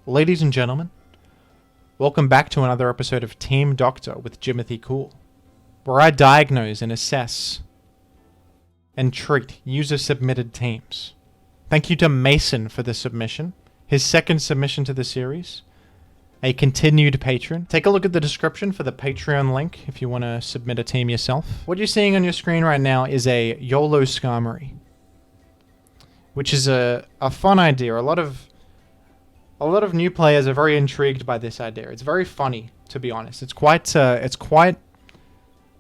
Ladies and gentlemen, welcome back to another episode of Team Doctor with Jimothy Cool, where I diagnose and assess and treat user-submitted teams. Thank you to Mason for the submission, his second submission to the series, a continued patron. Take a look at the description for the Patreon link if you want to submit a team yourself. What you're seeing on your screen right now is a Yolo Skarm, which is a fun idea. A lot of new players are very intrigued by this idea. It's very funny, to be honest. It's quite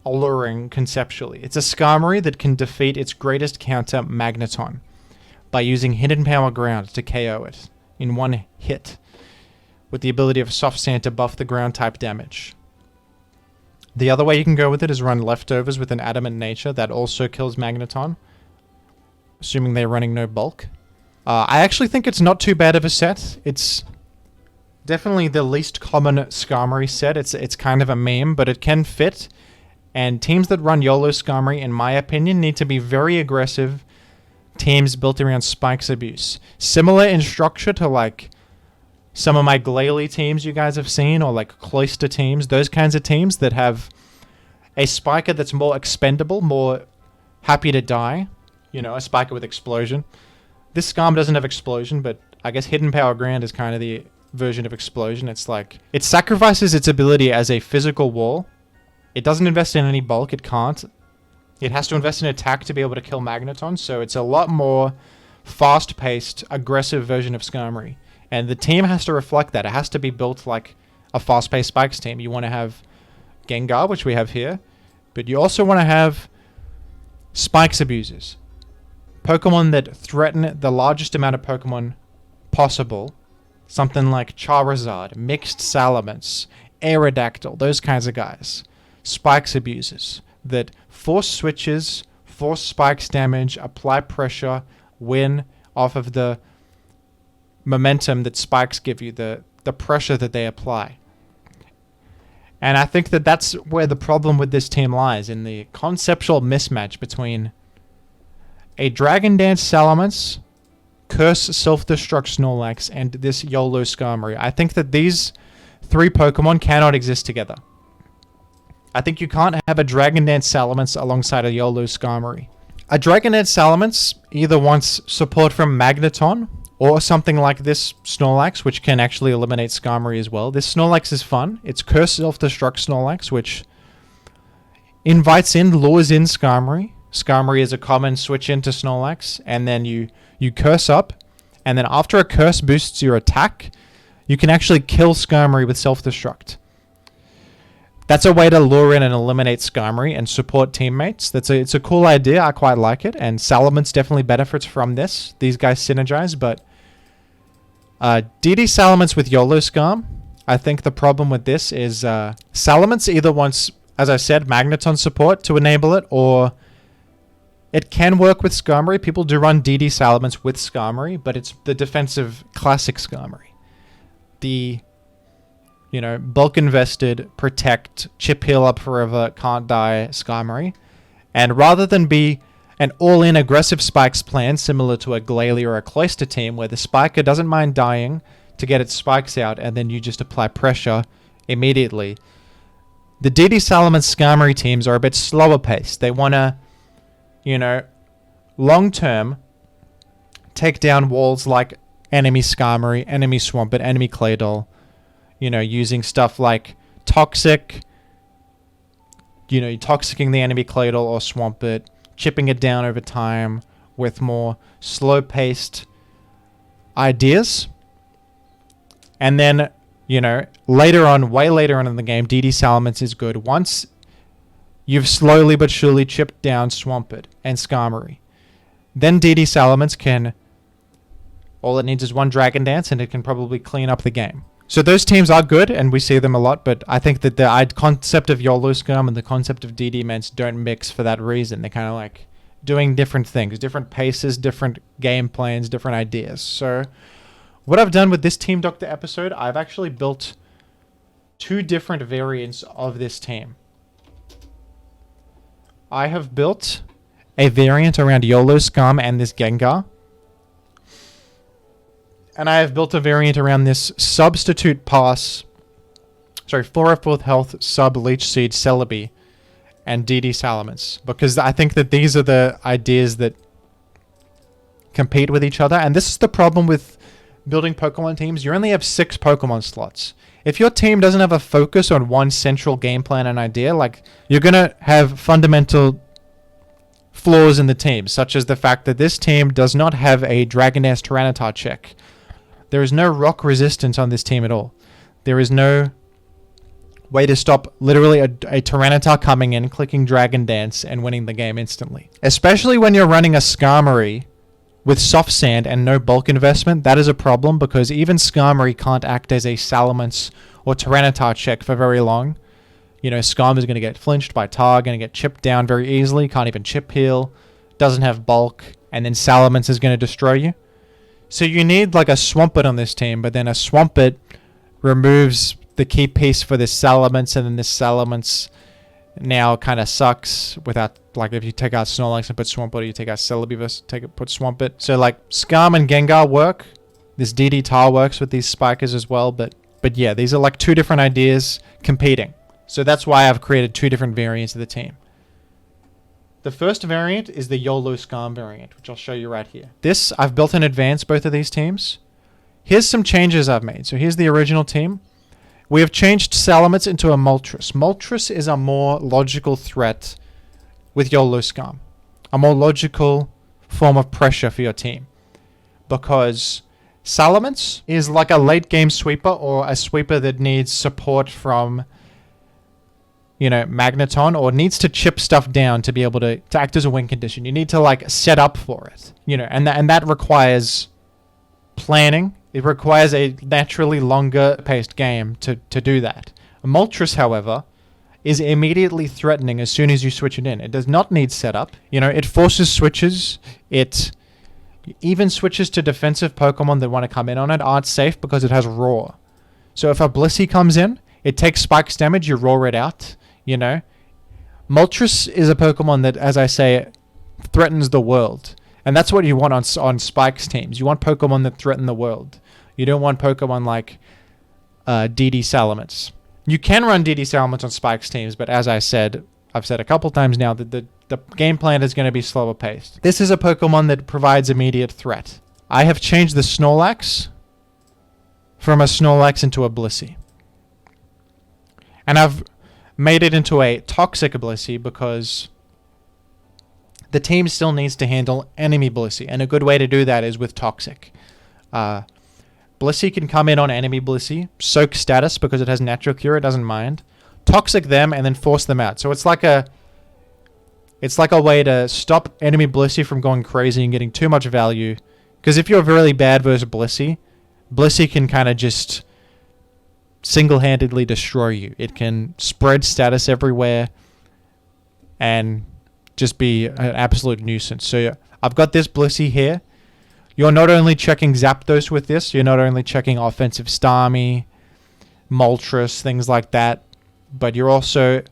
alluring conceptually. It's a Skarmory that can defeat its greatest counter, Magneton, by using Hidden Power Ground to KO it in one hit, with the ability of Soft Sand to buff the ground type damage. The other way you can go with it is run Leftovers with an Adamant Nature that also kills Magneton, assuming they're running no bulk. I actually think it's not too bad of a set. It's definitely the least common Skarmory set. It's kind of a meme, but it can fit. And teams that run Yolo Skarmory, in my opinion, need to be very aggressive teams built around Spike's Abuse. Similar in structure to like some of my Glalie teams you guys have seen, or like Cloister teams. Those kinds of teams that have a Spiker that's more expendable, more happy to die. You know, a Spiker with Explosion. This Skarm doesn't have Explosion, but I guess Hidden Power Ground is kind of the version of Explosion. It's like, it sacrifices its ability as a physical wall. It doesn't invest in any bulk, it can't. It has to invest in attack to be able to kill Magneton, so it's a lot more fast-paced, aggressive version of Skarmory. And the team has to reflect that. It has to be built like a fast-paced Spikes team. You want to have Gengar, which we have here, but you also want to have Spikes Abusers. Pokemon that threaten the largest amount of Pokemon possible. Something like Charizard, Mixed Salamence, Aerodactyl, those kinds of guys. Spikes Abusers that force switches, force Spikes damage, apply pressure, win off of the momentum that Spikes give you, the pressure that they apply. And I think that that's where the problem with this team lies, in the conceptual mismatch between a Dragon Dance Salamence, Curse Self-Destruct Snorlax, and this Yolo Skarmory. I think that these three Pokemon cannot exist together. I think you can't have a Dragon Dance Salamence alongside a Yolo Skarmory. A Dragon Dance Salamence either wants support from Magneton, or something like this Snorlax, which can actually eliminate Skarmory as well. This Snorlax is fun. It's Curse Self-Destruct Snorlax, which lures in Skarmory. Skarmory is a common switch into Snorlax, and then you curse up, and then after a curse boosts your attack, you can actually kill Skarmory with Self-Destruct. That's a way to lure in and eliminate Skarmory and support teammates. It's a cool idea. I quite like it, and Salamence definitely benefits from this. These guys synergize, but DD Salamence with Yolo Skarm, I think the problem with this is Salamence either wants, as I said, Magneton support to enable it, or it can work with Skarmory. People do run DD Salamence with Skarmory, but it's the defensive classic Skarmory. The, bulk invested, protect, chip heal up forever, can't die Skarmory. And rather than be an all-in aggressive Spikes plan similar to a Glalie or a Cloister team where the Spiker doesn't mind dying to get its Spikes out and then you just apply pressure immediately, the DD Salamence Skarmory teams are a bit slower paced. They want to long-term, take down walls like enemy Skarmory, enemy Swampert, enemy Claydol, using stuff like Toxic, toxicking the enemy Claydol or Swampert, chipping it down over time with more slow-paced ideas. And then, later on, way later on in the game, DD Salamence is good. Once you've slowly but surely chipped down Swampert and Skarmory, then DD Salamence can, all it needs is one Dragon Dance and it can probably clean up the game. So those teams are good and we see them a lot, but I think that the concept of Yolo Skarm and the concept of DD Mence don't mix for that reason. They're kind of like doing different things, different paces, different game plans, different ideas. So what I've done with this Team Doctor episode, I've actually built two different variants of this team. I have built a variant around Yolo Skarm and this Gengar. And I have built a variant around this substitute pass. Sorry, 4F with health, sub leech seed, Celebi, and DD Salamence. Because I think that these are the ideas that compete with each other. And this is the problem with building Pokemon teams. You only have 6 Pokemon slots. If your team doesn't have a focus on one central game plan and idea, like, you're going to have fundamental flaws in the team, such as the fact that this team does not have a Dragoness Tyranitar check. There is no rock resistance on this team at all. There is no way to stop literally a Tyranitar coming in, clicking Dragon Dance, and winning the game instantly. Especially when you're running a Skarmory with Soft Sand and no bulk investment, that is a problem, because even Skarmory can't act as a Salamence or Tyranitar check for very long. You know, Skarm is going to get flinched by Tar, going to get chipped down very easily, can't even chip heal, doesn't have bulk, and then Salamence is going to destroy you. So you need like a Swampert on this team, but then a Swampert removes the key piece for this Salamence, and then this Salamence now kind of sucks without, like, if you take out Snorlax and put Swampert, you take out Celebi versus put Swampert. So like Skarm and Gengar work. This DD Tar works with these Spikers as well, but yeah, these are like 2 different ideas competing. So that's why I've created 2 different variants of the team. The first variant is the Yolo Skarm variant, which I'll show you right here. This, I've built in advance both of these teams. Here's some changes I've made. So here's the original team. We have changed Salamence into a Moltres. Moltres is a more logical threat with Yolo Skarm. A more logical form of pressure for your team. Because Salamence is like a late game sweeper, or a sweeper that needs support from, you know, Magneton, or needs to chip stuff down to be able to act as a win condition. You need to like set up for it, you know, and that requires planning. It requires a naturally longer paced game to do that. A Moltres, however, is immediately threatening as soon as you switch it in. It does not need setup. You know, it forces switches. It even switches to defensive Pokemon that want to come in on it aren't safe because it has Roar. So if a Blissey comes in, it takes Spikes damage, you roar it out, you know. Moltres is a Pokemon that, as I say, threatens the world. And that's what you want on Spikes teams. You want Pokemon that threaten the world. You don't want Pokemon like DD Salamence. You can run DD Salamence on Spikes teams, but as I've said a couple times now, that the game plan is going to be slower paced. This is a Pokemon that provides immediate threat. I have changed the Snorlax from a Snorlax into a Blissey. And I've made it into a Toxic Blissey because the team still needs to handle enemy Blissey, and a good way to do that is with Toxic. Blissey can come in on enemy Blissey, soak status because it has Natural Cure, it doesn't mind, Toxic them, and then force them out. So it's like a way to stop enemy Blissey from going crazy and getting too much value. Because if you're really bad versus Blissey, Blissey can kind of just single-handedly destroy you. It can spread status everywhere and just be an absolute nuisance. So yeah, I've got this Blissey here. You're not only checking Zapdos with this, you're not only checking offensive Starmie, Moltres, things like that, but you're also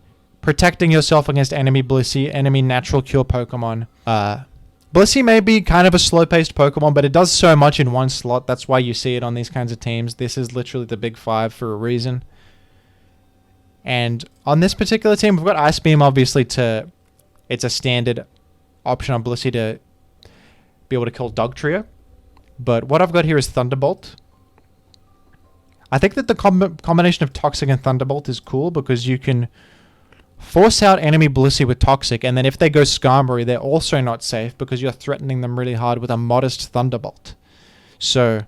protecting yourself against enemy Blissey, enemy Natural Cure Pokemon. Blissey may be kind of a slow-paced Pokemon, but it does so much in one slot. That's why you see it on these kinds of teams. This is literally the big 5 for a reason. And on this particular team, we've got Ice Beam, obviously, it's a standard option on Blissey to be able to kill Dugtrio. But what I've got here is Thunderbolt. I think that the combination of Toxic and Thunderbolt is cool because you can force out enemy Blissey with Toxic, and then if they go Skarmory, they're also not safe because you're threatening them really hard with a modest Thunderbolt. So,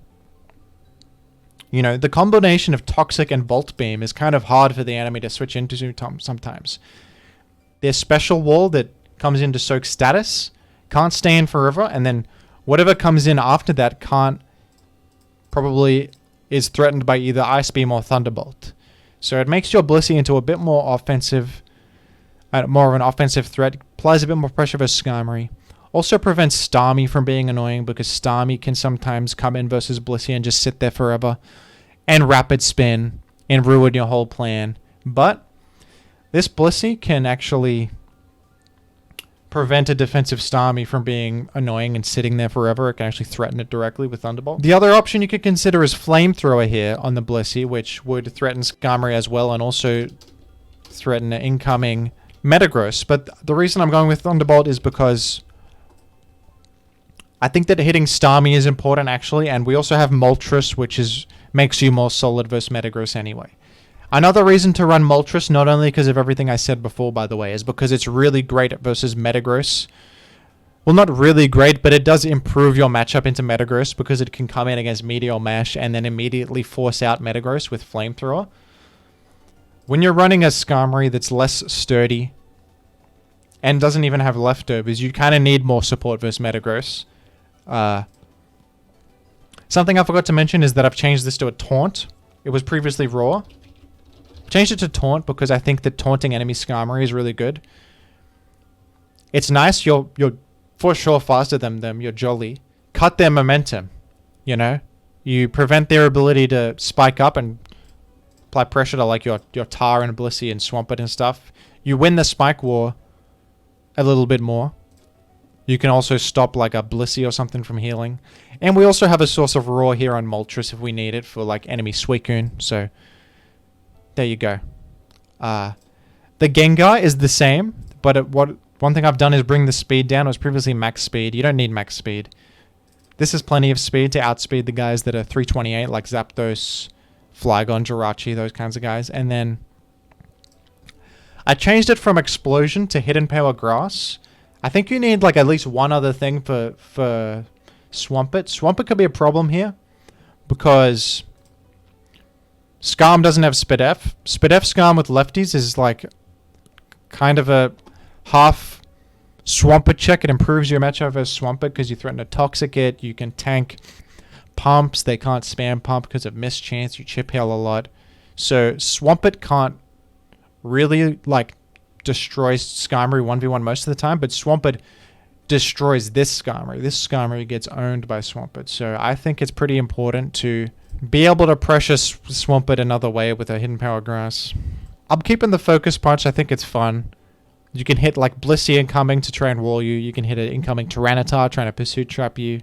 you know, the combination of Toxic and Volt Beam is kind of hard for the enemy to switch into sometimes. There's Special Wall that comes in to soak status, can't stay in forever, and then whatever comes in after that probably is threatened by either Ice Beam or Thunderbolt. So it makes your Blissey into a bit more offensive, more of an offensive threat, applies a bit more pressure for Skarmory. Also prevents Starmie from being annoying because Starmie can sometimes come in versus Blissey and just sit there forever and Rapid Spin and ruin your whole plan. But this Blissey can actually prevent a defensive Starmie from being annoying and sitting there forever. It can actually threaten it directly with Thunderbolt. The other option you could consider is Flamethrower here on the Blissey, which would threaten Skarmory as well and also threaten an incoming Metagross. But the reason I'm going with Thunderbolt is because I think that hitting Starmie is important actually, and we also have Moltres, which makes you more solid versus Metagross anyway. Another reason to run Moltres, not only because of everything I said before, by the way, is because it's really great versus Metagross. Well, not really great, but it does improve your matchup into Metagross because it can come in against Meteor Mash and then immediately force out Metagross with Flamethrower. When you're running a Skarmory that's less sturdy and doesn't even have leftovers, you kind of need more support versus Metagross. Something I forgot to mention is that I've changed this to a Taunt. It was previously Raw. Changed it to Taunt because I think that taunting enemy Skarmory is really good. It's nice. You're for sure faster than them. You're jolly. Cut their momentum. You know, you prevent their ability to spike up and apply pressure to like your Tar and Blissey and Swampert and stuff. You win the Spike War a little bit more. You can also stop like a Blissey or something from healing. And we also have a source of Raw here on Moltres if we need it for like enemy Suicune. So there you go. The Gengar is the same, but one thing I've done is bring the speed down. It was previously max speed. You don't need max speed. This is plenty of speed to outspeed the guys that are 328, like Zapdos, Flygon, Jirachi, those kinds of guys. And then I changed it from Explosion to Hidden Power Grass. I think you need like at least one other thing for Swampert. Swampert could be a problem here because Skarm doesn't have Spidef. Spidef Skarm with lefties is like kind of a half Swampert check. It improves your matchup versus Swampert because you threaten to Toxic it. You can tank pumps. They can't spam pump because of Mischance. You chip heal a lot. So Swampert can't really like destroy Skarmory 1v1 most of the time, but Swampert destroys this Skarmory. This Skarmory gets owned by Swampert. So I think it's pretty important to be able to pressure Swampert another way with a Hidden Power Grass. I'm keeping the Focus Punch. I think it's fun. You can hit like Blissey incoming to try and wall you. You can hit an incoming Tyranitar trying to Pursuit Trap you.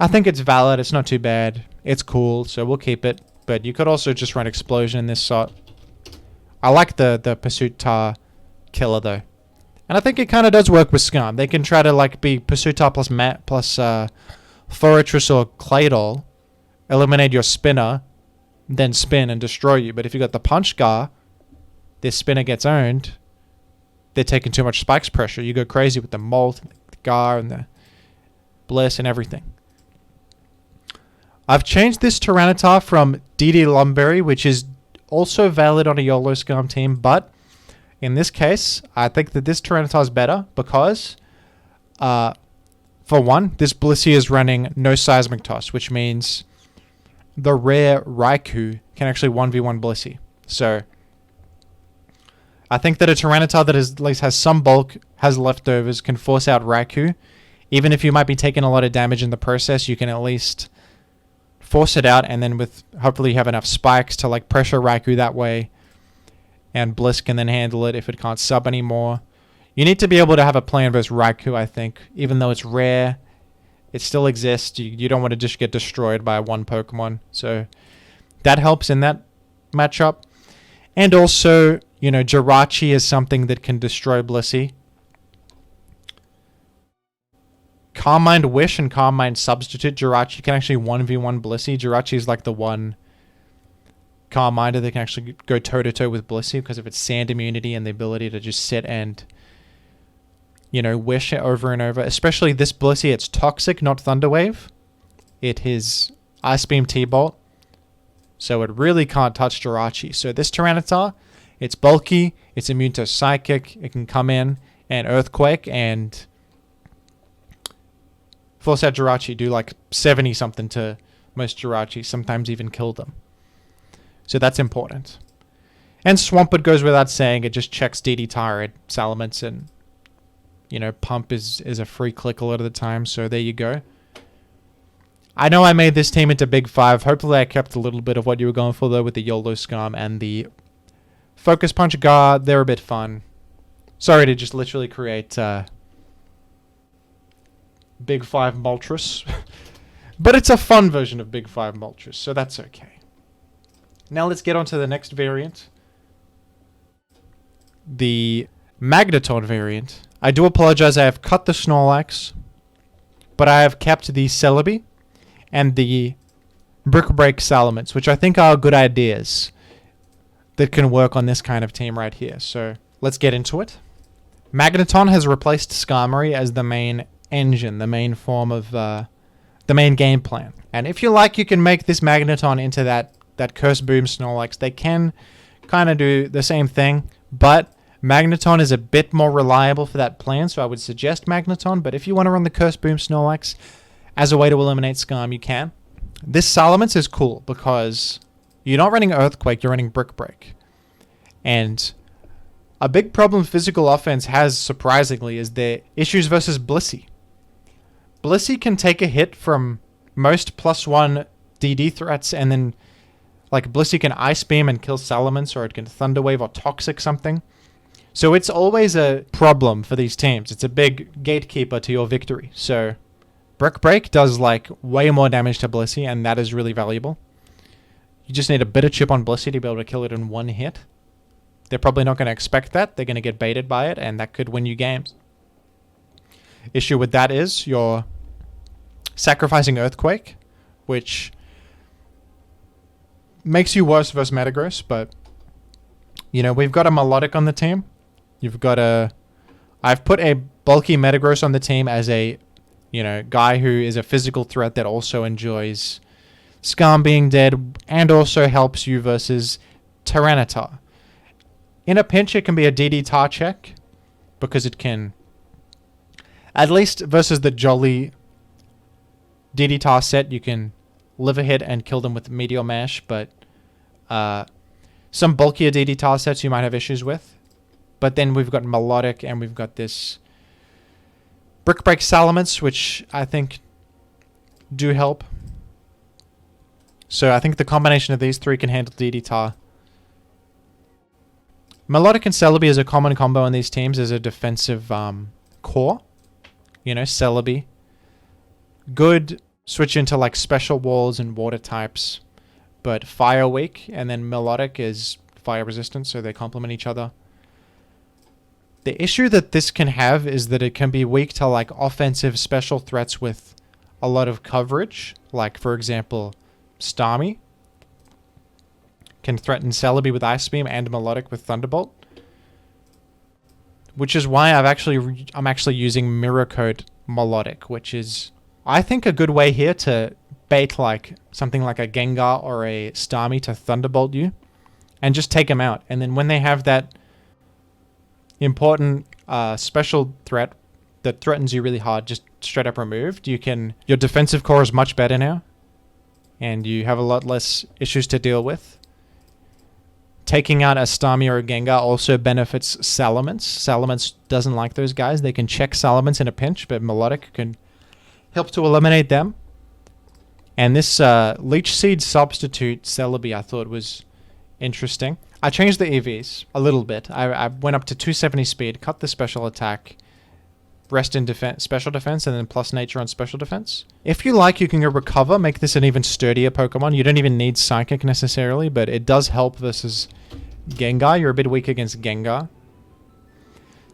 I think it's valid. It's not too bad. It's cool, so we'll keep it. But you could also just run Explosion in this slot. I like the Pursuit Tar killer though. And I think it kind of does work with Skarm. They can try to like be Pursuit Tar plus Forretress or Claydol, eliminate your Spinner, then spin and destroy you. But if you got the Punch Gar, this Spinner gets owned. They're taking too much Spikes pressure. You go crazy with the Molt, the Gar, and the Bliss and everything. I've changed this Tyranitar from DD Lumberry, which is also valid on a Yolo Skarm team, but in this case, I think that this Tyranitar is better because, for one, this Blissey is running no Seismic Toss, which means the rare Raikou can actually 1v1 Blissey. So I think that a Tyranitar that at least has some bulk, has leftovers, can force out Raikou. Even if you might be taking a lot of damage in the process, you can at least force it out, and then with hopefully you have enough spikes to like pressure Raikou that way, and Bliss can then handle it if it can't sub anymore. You need to be able to have a plan versus Raikou, I think. Even though it's rare, it still exists. You don't want to just get destroyed by one Pokemon. So that helps in that matchup. And also, you know, Jirachi is something that can destroy Blissey. Calm Mind Wish and Calm Mind Substitute Jirachi can actually 1v1 Blissey. Jirachi is like the one Calm Minder that can actually go toe-to-toe with Blissey because of its Sand immunity and the ability to just sit and, you know, wish it over and over. Especially this Blissey, it's Toxic, not Thunder Wave. It is Ice Beam T-Bolt. So it really can't touch Jirachi. So this Tyranitar, it's bulky, it's immune to Psychic, it can come in and Earthquake and force out Jirachi, do like 70 something to most Jirachi, sometimes even kill them. So that's important. And Swampert goes without saying, it just checks DD Tire at Salamence, and you know, Pump is a free click a lot of the time, so there you go. I know I made this team into Big 5. Hopefully I kept a little bit of what you were going for though with the Yolo Skarm and the Focus Punch Guard. They're a bit fun. Sorry to just literally create Big 5 Moltres. But it's a fun version of Big 5 Moltres, so that's okay. Now let's get on to the next variant. The Magneton variant. I do apologize, I have cut the Snorlax, but I have kept the Celebi and the Brick Break Salamence, which I think are good ideas that can work on this kind of team right here. So let's get into it. Magneton has replaced Skarmory as the main engine, the main form of the main game plan. And if you like, you can make this Magneton into that Curse Boom Snorlax. They can kind of do the same thing, but Magneton is a bit more reliable for that plan, so I would suggest Magneton. But if you want to run the Curse Boom Snorlax as a way to eliminate Skarm, you can. This Salamence is cool because you're not running Earthquake, you're running Brick Break. And a big problem physical offense has, surprisingly, is their issues versus Blissey. Blissey can take a hit from most +1 DD threats, and then like Blissey can Ice Beam and kill Salamence, or it can Thunder Wave or Toxic something. So it's always a problem for these teams. It's a big gatekeeper to your victory. So Brick Break does like way more damage to Blissey, and that is really valuable. You just need a bit of chip on Blissey to be able to kill it in one hit. They're probably not going to expect that. They're going to get baited by it, and that could win you games. Issue with that is you're sacrificing Earthquake, which makes you worse versus Metagross, but you know, we've got a Melodic on the team. You've got a... I've put a bulky Metagross on the team as a, you know, guy who is a physical threat that also enjoys Skarm being dead and also helps you versus Tyranitar. In a pinch, it can be a DD Tar check because it can, at least versus the Jolly DD Tar set, you can live a hit and kill them with Meteor Mash, but some bulkier DD Tar sets you might have issues with. But then we've got Melodic and we've got this Brick Break Salamence, which I think do help. So I think the combination of these three can handle DD Tar. Melodic and Celebi is a common combo in these teams as a defensive core. You know, Celebi. Good switch into like special walls and water types, but fire weak, and then Melodic is fire resistant, so they complement each other. The issue that this can have is that it can be weak to like offensive special threats with a lot of coverage, like for example, Starmie can threaten Celebi with Ice Beam and Melodic with Thunderbolt, which is why I'm actually using Mirror Coat Melodic, which is I think a good way here to bait like something like a Gengar or a Starmie to Thunderbolt you and just take them out. And then when they have that important special threat that threatens you really hard, just straight up removed, your defensive core is much better now and you have a lot less issues to deal with. Taking out a Starmie or a Gengar also benefits Salamence. Salamence doesn't like those guys. They can check Salamence in a pinch, but Melodic can help to eliminate them. And this Leech Seed substitute Celebi I thought was interesting. I changed the EVs a little bit. I went up to 270 speed, cut the special attack, rest in special defense, and then plus nature on special defense. If you like, you can go Recover, make this an even sturdier Pokemon. You don't even need Psychic necessarily, but it does help versus Gengar. You're a bit weak against Gengar.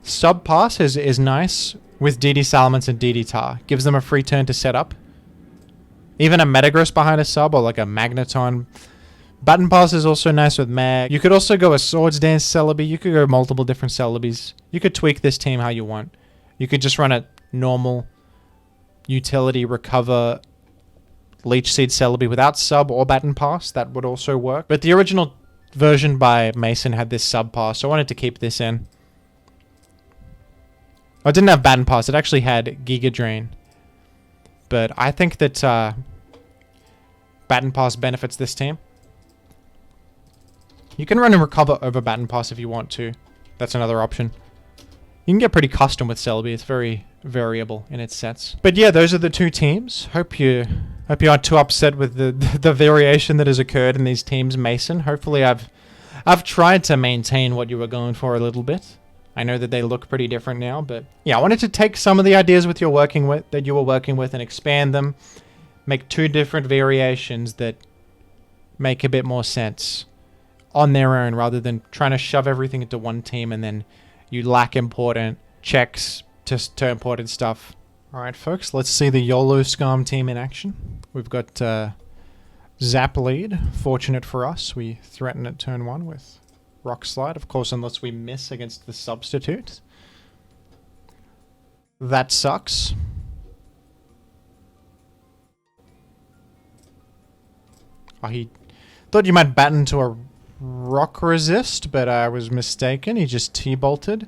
Subpass is nice with DD Salamence and DD Tar. Gives them a free turn to set up. Even a Metagross behind a sub or like a Magneton. Button Pass is also nice with Mag. You could also go a Swords Dance Celebi. You could go multiple different Celebis. You could tweak this team how you want. You could just run a normal utility Recover Leech Seed Celebi without sub or Baton Pass. That would also work. But the original version by Mason had this sub pass, so I wanted to keep this in. I didn't have Baton Pass. It actually had Giga Drain. But I think that Baton Pass benefits this team. You can run and Recover over Baton Pass if you want to. That's another option. You can get pretty custom with Celebi. It's very variable in its sets. But yeah, those are the two teams. Hope you aren't too upset with the variation that has occurred in these teams, Mason. Hopefully I've tried to maintain what you were going for a little bit. I know that they look pretty different now, but yeah, I wanted to take some of the ideas that you were working with and expand them, make 2 different variations that make a bit more sense on their own rather than trying to shove everything into one team and then you lack important checks to important stuff. Alright folks, let's see the Yolo Skarm team in action. We've got Zap lead. Fortunate for us, we threaten at turn 1 with Rock Slide, of course, unless we miss against the substitute. That sucks. Oh, he thought you might bat into a rock resist, but I was mistaken. He just T-bolted.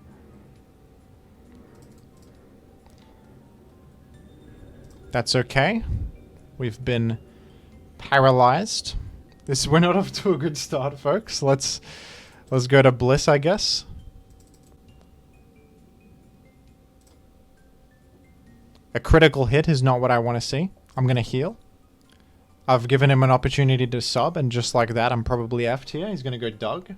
That's okay. We've been paralyzed. We're not off to a good start, folks. Let's go to Bliss, I guess. A critical hit is not what I want to see. I'm going to heal. I've given him an opportunity to sub, and just like that, I'm probably F'd here. He's going to go Doug.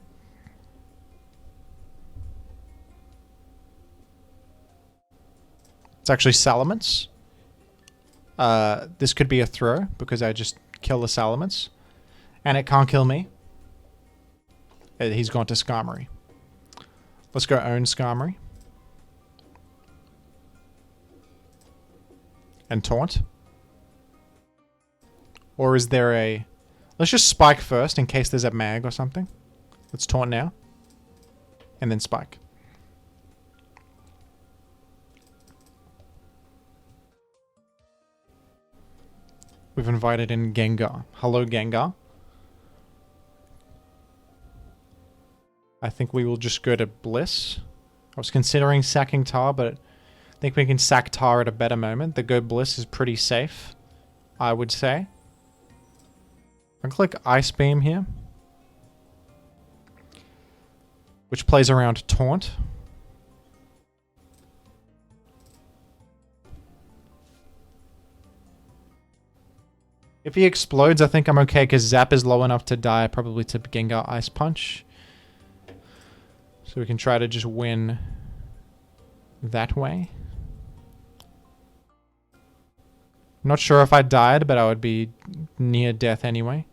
It's actually Salamence. This could be a throw, because I just kill the Salamence. And it can't kill me. He's gone to Skarmory. Let's go own Skarmory. And taunt. Or is there a... Let's just spike first in case there's a mag or something. Let's taunt now. And then spike. We've invited in Gengar. Hello, Gengar. I think we will just go to Bliss. I was considering sacking Tar, but I think we can sack Tar at a better moment. The go Bliss is pretty safe, I would say. I'll click Ice Beam here, which plays around Taunt. If he explodes, I think I'm okay, because Zap is low enough to die, probably to Gengar Ice Punch. So we can try to just win that way. Not sure if I died, but I would be near death anyway.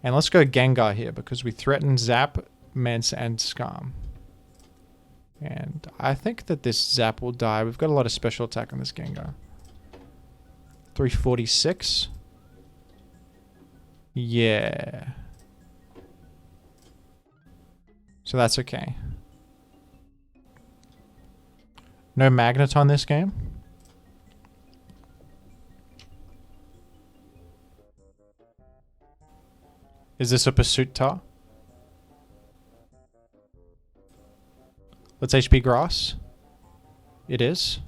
And let's go Gengar here, because we threaten Zap, Mence, and Skarm. And I think that this Zap will die. We've got a lot of special attack on this Gengar. 346. Yeah. So that's okay. No Magneton this game. Is this a Pursuit Tar? Let's HP Grass. It is.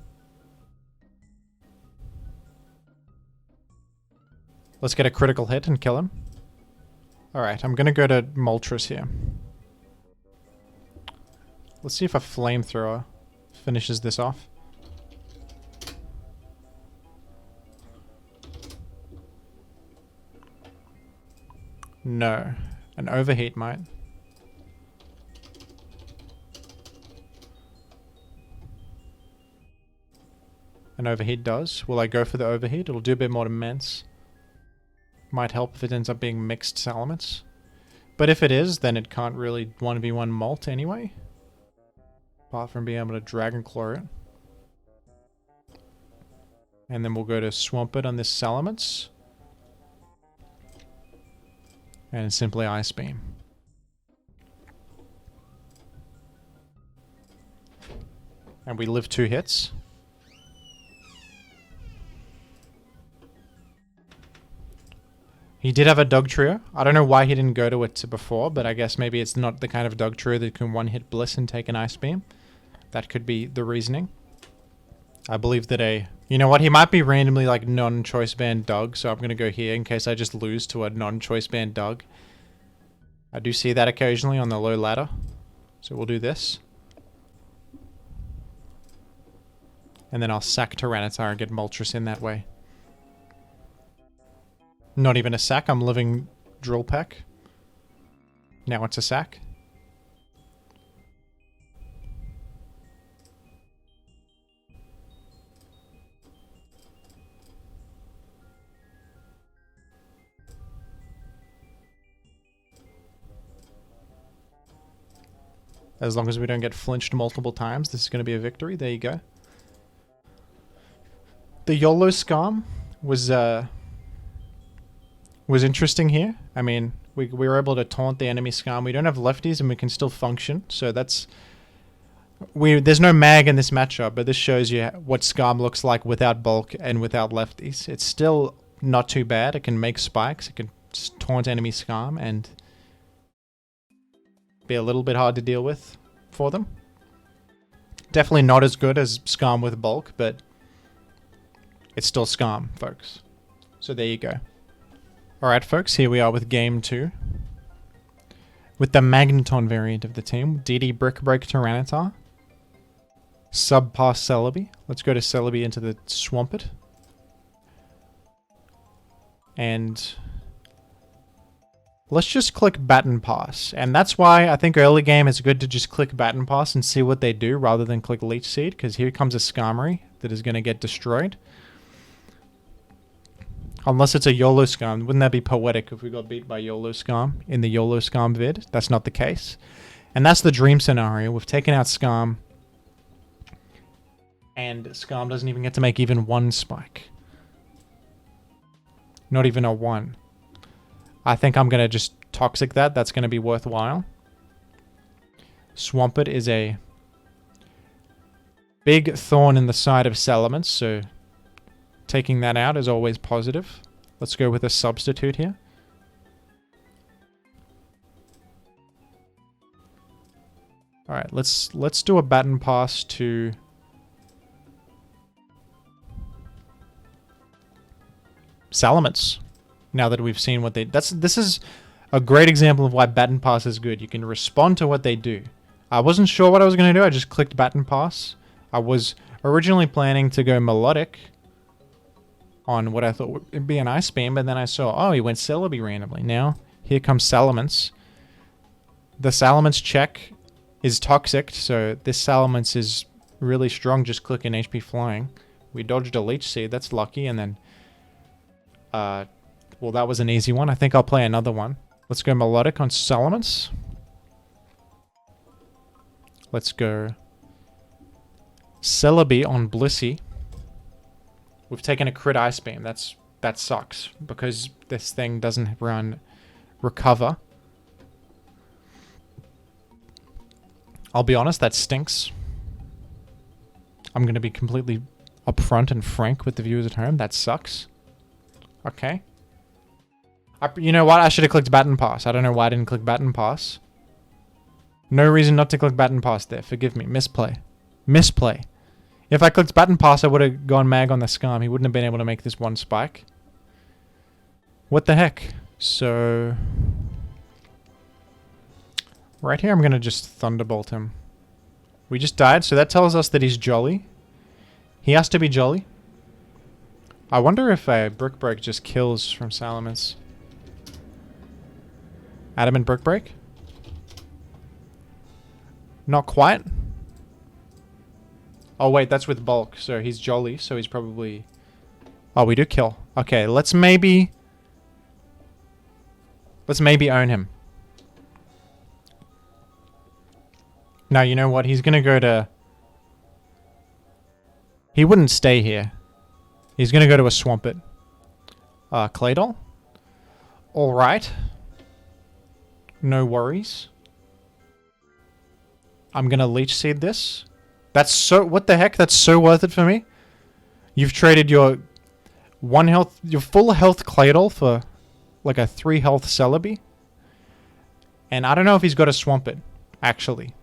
Let's get a critical hit and kill him. Alright, I'm gonna go to Moltres here. Let's see if a Flamethrower finishes this off. No. An Overheat might. An Overheat does. Will I go for the Overheat? It'll do a bit more to Mence. Might help if it ends up being mixed Salamence. But if it is, then it can't really 1v1 Molt anyway. Apart from being able to Dragon Claw it. And then we'll go to Swampert on this Salamence. And simply Ice Beam. And we live 2 hits. He did have a Dugtrio. I don't know why he didn't go to it before, but I guess maybe it's not the kind of Dugtrio that can one-hit Bliss and take an Ice Beam. That could be the reasoning. I believe that you know what, he might be randomly like non-choice band Doug, so I'm going to go here in case I just lose to a non-choice band Doug. I do see that occasionally on the low ladder. So we'll do this. And then I'll sack Tyranitar and get Moltres in that way. Not even a sack, I'm living Drill Peck. Now it's a sack. As long as we don't get flinched multiple times, this is going to be a victory. There you go. The Yolo Skarm was interesting here. I mean, we were able to taunt the enemy Skarm. We don't have lefties and we can still function. So that's... There's no mag in this matchup, but this shows you what Skarm looks like without bulk and without lefties. It's still not too bad. It can make spikes. It can taunt enemy Skarm and be a little bit hard to deal with for them. Definitely not as good as Skarm with bulk, but it's still Skarm, folks. So there you go. Alright, folks, here we are with game 2. With the Magneton variant of the team. DD Brick Break Tyranitar. Subpass Celebi. Let's go to Celebi into the Swampert. And let's just click Baton Pass. And that's why I think early game it's good to just click Baton Pass and see what they do rather than click Leech Seed, because here comes a Skarmory that is going to get destroyed. Unless it's a Yolo Skarm. Wouldn't that be poetic if we got beat by Yolo Skarm in the Yolo Skarm vid? That's not the case. And that's the dream scenario. We've taken out Skarm. And Skarm doesn't even get to make even one spike. Not even a 1. I think I'm going to just Toxic that. That's going to be worthwhile. Swampert is a big thorn in the side of Salamence, so taking that out is always positive. Let's go with a substitute here. Alright, let's do a Baton Pass to Salamence. Now that we've seen what they... This is a great example of why Baton Pass is good. You can respond to what they do. I wasn't sure what I was going to do. I just clicked Baton Pass. I was originally planning to go Melodic on what I thought would be an Ice Beam, but then I saw, oh, he went Celebi randomly. Now, here comes Salamence. The Salamence check is Toxic, so this Salamence is really strong. Just clicking HP Flying. We dodged a Leech Seed. That's lucky, and then... well, that was an easy one. I think I'll play another one. Let's go Melodic on Salamence. Let's go Celebi on Blissey. We've taken a crit Ice Beam. That sucks because this thing doesn't run Recover. I'll be honest, that stinks. I'm going to be completely upfront and frank with the viewers at home. That sucks. Okay. You know what? I should have clicked Baton Pass. I don't know why I didn't click Baton Pass. No reason not to click Baton Pass there. Forgive me. Misplay. Misplay. If I clicked Baton Pass, I would have gone mag on the Skarm. He wouldn't have been able to make this one spike. What the heck? So... right here, I'm going to just Thunderbolt him. We just died, so that tells us that he's jolly. He has to be jolly. I wonder if a Brick Break just kills from Salamence. Adamant Brick Break? Not quite. Oh wait, that's with bulk, so he's jolly, so he's probably... oh, we do kill. Okay, let's maybe own him. Now, you know what? He's gonna go to... he wouldn't stay here. He's gonna go to a Swampert. Claydol? Alright. No worries. I'm gonna Leech Seed this. That's so... what the heck? That's so worth it for me. You've traded your your full health Claydol for like a 3 health Celebi. And I don't know if he's got a Swampert, actually.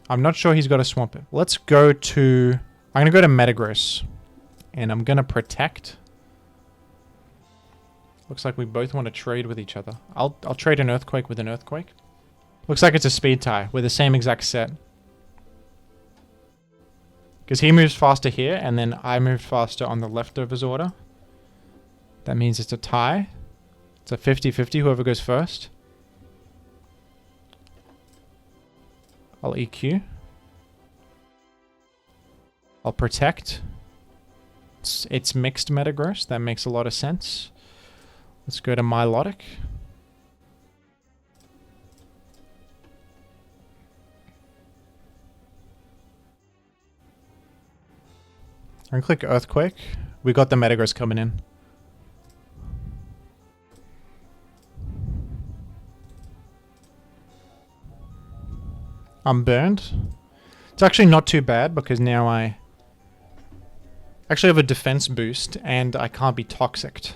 I'm not sure he's got a Swampert. Let's go to... I'm gonna go to Metagross. And I'm gonna Protect. Looks like we both want to trade with each other. I'll trade an Earthquake with an Earthquake. Looks like it's a speed tie. We're the same exact set. Because he moves faster here, and then I moved faster on the leftovers order. That means it's a tie. It's a 50-50, whoever goes first. I'll EQ. I'll Protect. It's mixed Metagross. That makes a lot of sense. Let's go to Milotic. And click Earthquake. We got the Metagross coming in. I'm burned. It's actually not too bad because now I actually have a defense boost and I can't be toxicked.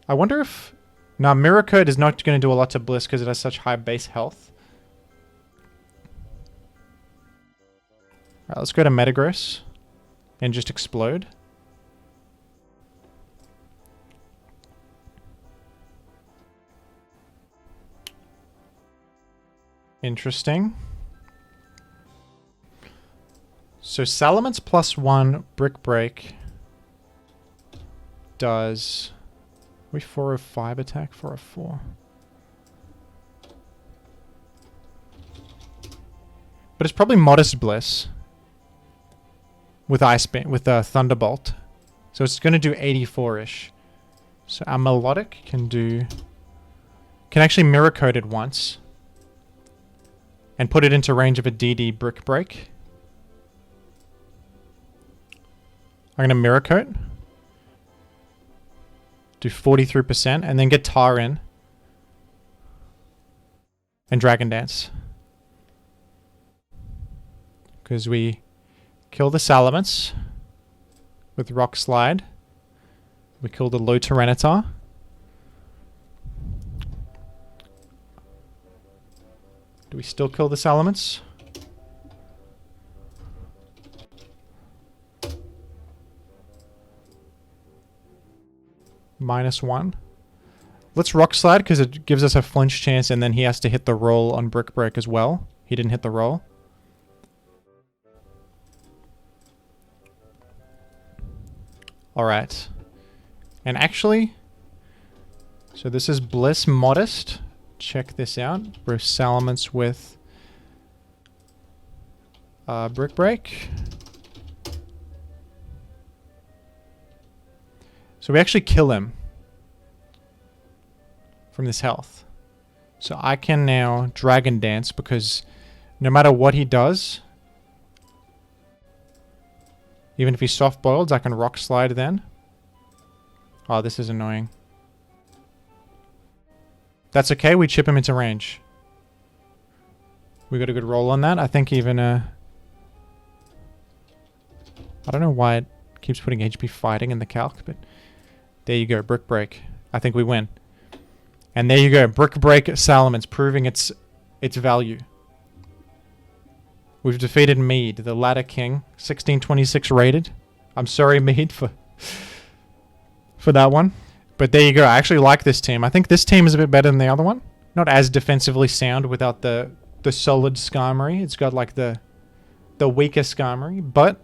I wonder if... Now, Mirror Coat is not going to do a lot to Bliss because it has such high base health. Alright, let's go to Metagross and just explode. Interesting. So Salamence +1 Brick Break does... We 405 attack, 404. But it's probably Modest Bliss with Ice Beam, with Thunderbolt. So it's going to do 84-ish. So our Melodic can actually Mirror Coat it once and put it into range of a DD Brick Break. I'm going to Mirror Coat. Do 43% and then get Tar in. And Dragon Dance. Because we kill the Salamence with Rock Slide. We kill the low Tyranitar. Do we still kill the Salamence? -1. Let's Rock Slide because it gives us a flinch chance and then he has to hit the roll on Brick Break as well. He didn't hit the roll. Alright. And actually, so this is Bliss Modest. Check this out. We're Salamence with Brick Break. So we actually kill him from this health. So I can now Dragon Dance because no matter what he does, even if he soft boiled, I can Rock Slide then. Oh, this is annoying. That's okay, we chip him into range. We got a good roll on that. I think even I don't know why it keeps putting HP Fighting in the calc, but there you go, Brick Break. I think we win. And there you go, Brick Break Salamence, proving its value. We've defeated Mead, the Ladder King, 1626 rated. I'm sorry, Mead, for that one. But there you go, I actually like this team. I think this team is a bit better than the other one. Not as defensively sound without the solid Skarmory. It's got like the weaker Skarmory, but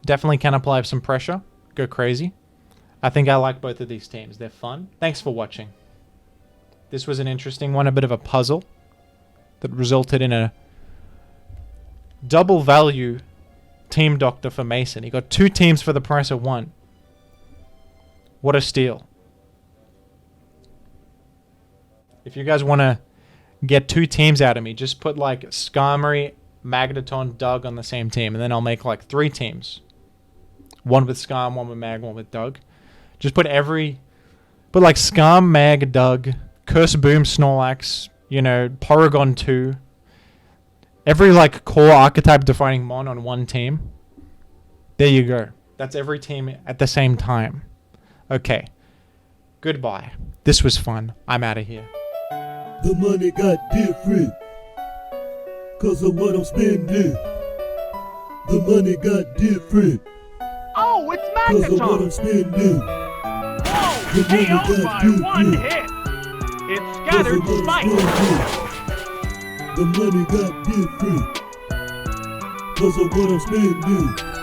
definitely can apply some pressure. Go crazy. I think I like both of these teams. They're fun. Thanks for watching. This was an interesting one, a bit of a puzzle that resulted in a double value team doctor for Mason. He got 2 teams for the price of 1. What a steal. If you guys want to get 2 teams out of me, just put like Skarmory, Magneton, Doug on the same team, and then I'll make like 3 teams. 1 with Skarm, 1 with Mag, 1 with Doug. Just put like Skarm, Mag, Doug, Curse Boom, Snorlax, you know, Porygon 2. Every like core archetype defining mon on 1 team. There you go. That's every team at the same time. Okay. Goodbye. This was fun. I'm out of here. The money got different 'cause of what I'm spending. The money got different. Oh, it's 'Cause of what I'm Magneton! spending. Whoa! The money KO'd got by 1 different. hit! It 'Cause scattered of what I'm spikes! spending. The money got different 'cause of what I'm spending.